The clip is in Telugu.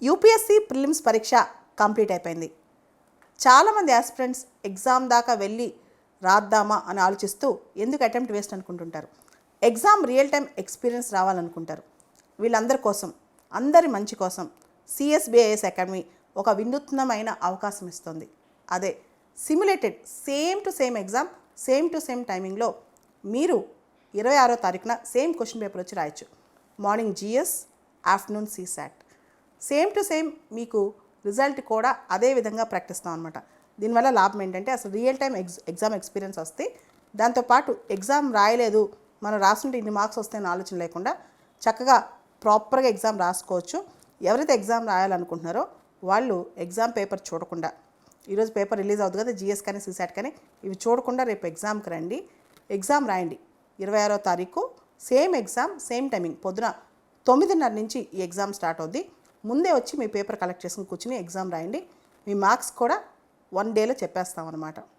యూపీఎస్సీ ప్రిలిమ్స్ పరీక్ష కంప్లీట్ అయిపోయింది. చాలామంది ఆస్పిరెంట్స్ ఎగ్జామ్ దాకా వెళ్ళి రాద్దామా అని ఆలోచిస్తూ ఎందుకు అటెంప్ట్ వేస్ట్ అనుకుంటుంటారు. ఎగ్జామ్ రియల్ టైం ఎక్స్పీరియన్స్ రావాలనుకుంటారు. వీళ్ళందరి కోసం, అందరి మంచి కోసం సిఎస్బిఐఎస్ అకాడమీ ఒక వినూత్నమైన అవకాశం ఇస్తుంది. అదే simulated same to same exam, same to same టైమింగ్లో మీరు 26వ తారీఖున సేమ్ క్వశ్చన్ పేపర్ వచ్చి రాయొచ్చు. Morning GS, afternoon CSAT. Same to same మీకు రిజల్ట్ కూడా అదే విధంగా ప్రకటిస్తాం అనమాట. దీనివల్ల లాభం ఏంటంటే అసలు రియల్ టైం ఎగ్జామ్ ఎక్స్పీరియన్స్ వస్తే, దాంతోపాటు ఎగ్జామ్ రాయలేదు, మనం రాస్తుంటే ఇన్ని మార్క్స్ వస్తాయని ఆలోచన లేకుండా చక్కగా ప్రాపర్గా ఎగ్జామ్ రాసుకోవచ్చు. ఎవరైతే ఎగ్జామ్ రాయాలనుకుంటున్నారో వాళ్ళు ఎగ్జామ్ పేపర్ చూడకుండా, ఈరోజు పేపర్ రిలీజ్ అవుతుంది కదా, జిఎస్ కానీ సిసాట్ కానీ, ఇవి చూడకుండా రేపు ఎగ్జామ్కి రండి, ఎగ్జామ్ రాయండి. 26వ తారీఖు సేమ్ ఎగ్జామ్, సేమ్ టైమింగ్, పొద్దున 9:30 నుంచి ఈ ఎగ్జామ్ స్టార్ట్ అవుద్ది. ముందే వచ్చి మీ పేపర్ కలెక్ట్ చేసుకుని కూర్చుని ఎగ్జామ్ రాయండి. మీ మార్క్స్ కూడా 1 డేలో చెప్పేస్తాం అన్నమాట.